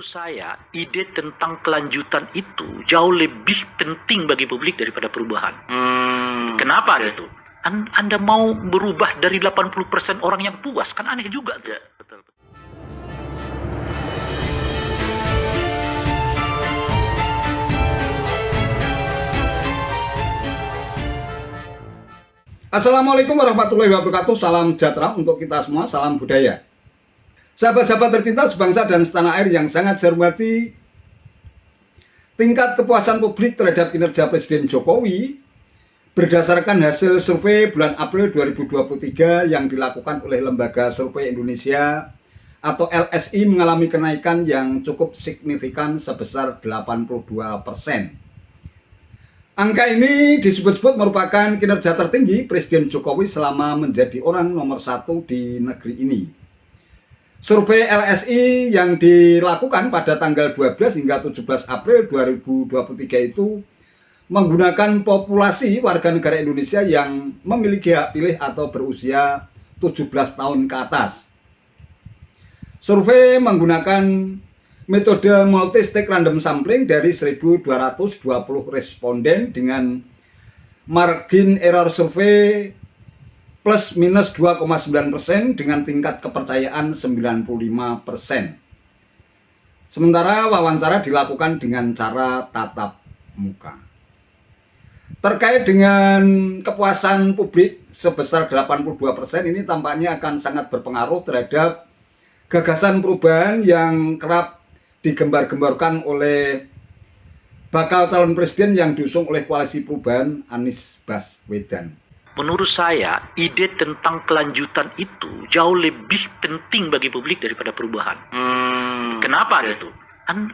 Menurut saya, ide tentang kelanjutan itu jauh lebih penting bagi publik daripada perubahan. Kenapa gitu? Anda mau berubah dari 80% orang yang puas, kan aneh juga tuh. Ya, betul. Assalamualaikum warahmatullahi wabarakatuh. Salam sejahtera untuk kita semua, salam budaya. Sahabat-sahabat tercinta sebangsa dan setanah air yang sangat saya hormati, tingkat kepuasan publik terhadap kinerja Presiden Jokowi berdasarkan hasil survei bulan April 2023 yang dilakukan oleh Lembaga Survei Indonesia atau LSI mengalami kenaikan yang cukup signifikan sebesar 82%. Angka ini disebut-sebut merupakan kinerja tertinggi Presiden Jokowi selama menjadi orang nomor 1 di negeri ini. Survei LSI yang dilakukan pada tanggal 12 hingga 17 April 2023 itu menggunakan populasi warga negara Indonesia yang memiliki hak pilih atau berusia 17 tahun ke atas. Survei menggunakan metode multi-stage random sampling dari 1.220 responden dengan margin error survei plus minus 2,9% dengan tingkat kepercayaan 95%. Sementara wawancara dilakukan dengan cara tatap muka. Terkait dengan kepuasan publik sebesar 82% ini tampaknya akan sangat berpengaruh terhadap gagasan perubahan yang kerap digembar-gemborkan oleh bakal calon presiden yang diusung oleh koalisi perubahan Anies Baswedan. Menurut saya, ide tentang kelanjutan itu jauh lebih penting bagi publik daripada perubahan. Kenapa gitu?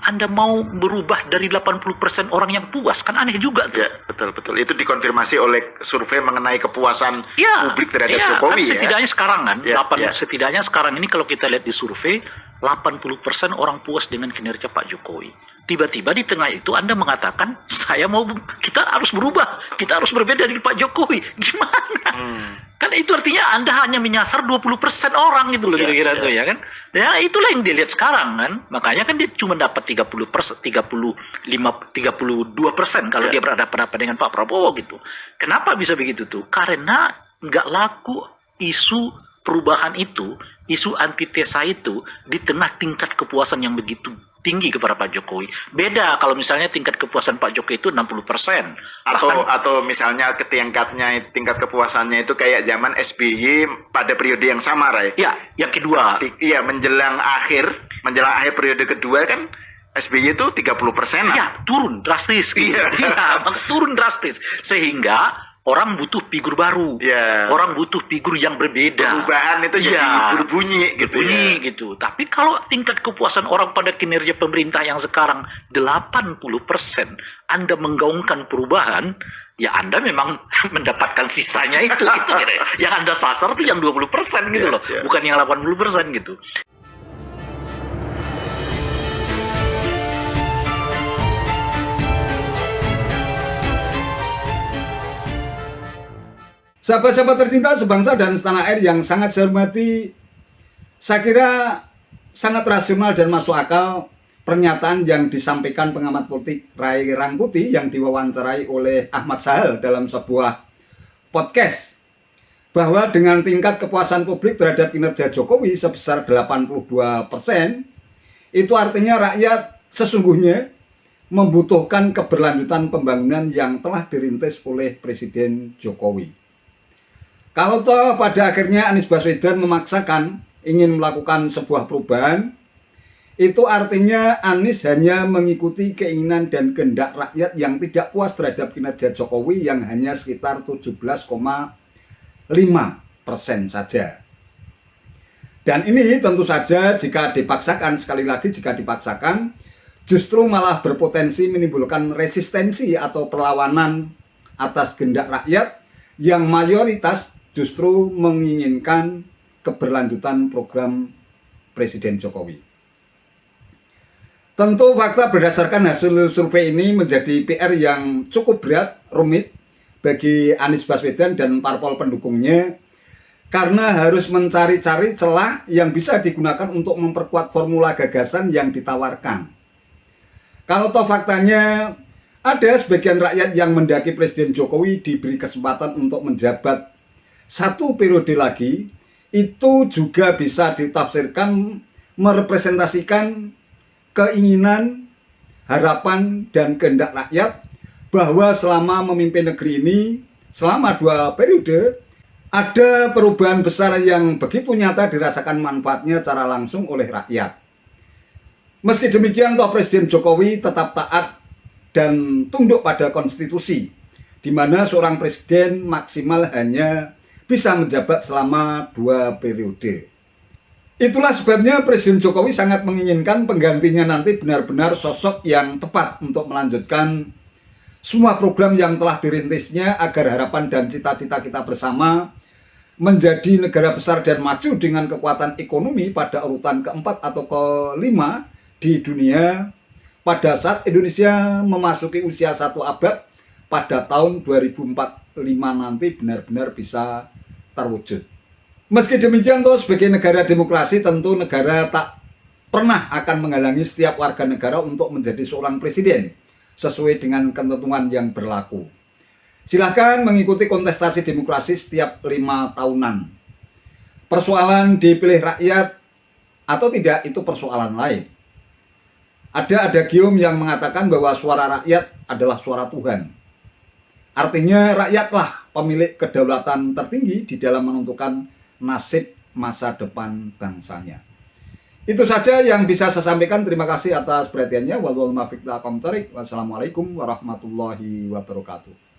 Anda mau berubah dari 80% orang yang puas, kan aneh juga tuh. Ya, betul. Itu dikonfirmasi oleh survei mengenai kepuasan publik terhadap Jokowi. Kan setidaknya sekarang kan, setidaknya sekarang ini kalau kita lihat di survei, 80% orang puas dengan kinerja Pak Jokowi. Tiba-tiba di tengah itu Anda mengatakan, kita harus berubah, kita harus berbeda dari Pak Jokowi. Gimana? Kan itu artinya Anda hanya menyasar 20% orang gitu loh, kira-kira tuh ya kan. Ya itulah yang dilihat sekarang kan. Makanya kan dia cuma dapat 32% kalau dia berhadapan dengan Pak Prabowo gitu. Kenapa bisa begitu tuh? Karena nggak laku isu perubahan itu, isu antitesa itu di tengah tingkat kepuasan yang begitu tinggi kepada Pak Jokowi. Beda kalau misalnya tingkat kepuasan Pak Jokowi itu 60%. Atau misalnya tingkat kepuasannya itu kayak zaman SBY pada periode yang sama, Ray. Ya, yang kedua. Iya, menjelang akhir periode kedua kan SBY itu 30%. Ya, turun drastis. Gitu. Iya. Turun drastis. Sehingga orang butuh figur baru. Orang butuh figur yang berbeda. Perubahan itu jadi berbunyi gitu. Tapi kalau tingkat kepuasan orang pada kinerja pemerintah yang sekarang 80%, Anda menggaungkan perubahan, ya Anda memang mendapatkan sisanya itu. Yang Anda sasar itu yang 20% gitu loh. Bukan yang 80% gitu. Sahabat-sahabat tercinta sebangsa dan setanah air yang sangat saya hormati, saya kira sangat rasional dan masuk akal pernyataan yang disampaikan pengamat politik Ray Rangkuti yang diwawancarai oleh Ahmad Sahal dalam sebuah podcast, bahwa dengan tingkat kepuasan publik terhadap kinerja Jokowi sebesar 82%, itu artinya rakyat sesungguhnya membutuhkan keberlanjutan pembangunan yang telah dirintis oleh Presiden Jokowi. Kalau toh pada akhirnya Anies Baswedan memaksakan ingin melakukan sebuah perubahan, itu artinya Anies hanya mengikuti keinginan dan kehendak rakyat yang tidak puas terhadap kinerja Jokowi yang hanya sekitar 17,5% saja. Dan ini tentu saja jika dipaksakan, justru malah berpotensi menimbulkan resistensi atau perlawanan atas kehendak rakyat yang mayoritas justru menginginkan keberlanjutan program Presiden Jokowi. Tentu fakta berdasarkan hasil survei ini menjadi PR yang cukup berat, rumit bagi Anies Baswedan dan parpol pendukungnya, karena harus mencari-cari celah yang bisa digunakan untuk memperkuat formula gagasan yang ditawarkan. Kalau toh faktanya ada sebagian rakyat yang mendaki Presiden Jokowi diberi kesempatan untuk menjabat 1 periode lagi, itu juga bisa ditafsirkan merepresentasikan keinginan, harapan, dan kehendak rakyat bahwa selama memimpin negeri ini selama 2 periode ada perubahan besar yang begitu nyata dirasakan manfaatnya secara langsung oleh rakyat. Meski demikian, toh Presiden Jokowi tetap taat dan tunduk pada konstitusi, di mana seorang presiden maksimal hanya bisa menjabat selama 2 periode. Itulah sebabnya Presiden Jokowi sangat menginginkan penggantinya nanti benar-benar sosok yang tepat untuk melanjutkan semua program yang telah dirintisnya agar harapan dan cita-cita kita bersama menjadi negara besar dan maju dengan kekuatan ekonomi pada urutan keempat atau kelima di dunia pada saat Indonesia memasuki usia 1 abad pada tahun 2045 nanti benar-benar bisa terwujud. Meski demikian, toh sebagai negara demokrasi tentu negara tak pernah akan menghalangi setiap warga negara untuk menjadi seorang presiden sesuai dengan ketentuan yang berlaku. Silakan mengikuti kontestasi demokrasi setiap 5 tahunan. Persoalan dipilih rakyat atau tidak itu persoalan lain. Ada adagium yang mengatakan bahwa suara rakyat adalah suara Tuhan. Artinya rakyatlah pemilik kedaulatan tertinggi di dalam menentukan nasib masa depan bangsanya. Itu saja yang bisa saya sampaikan. Terima kasih atas perhatiannya. Wassalamualaikum warahmatullahi wabarakatuh.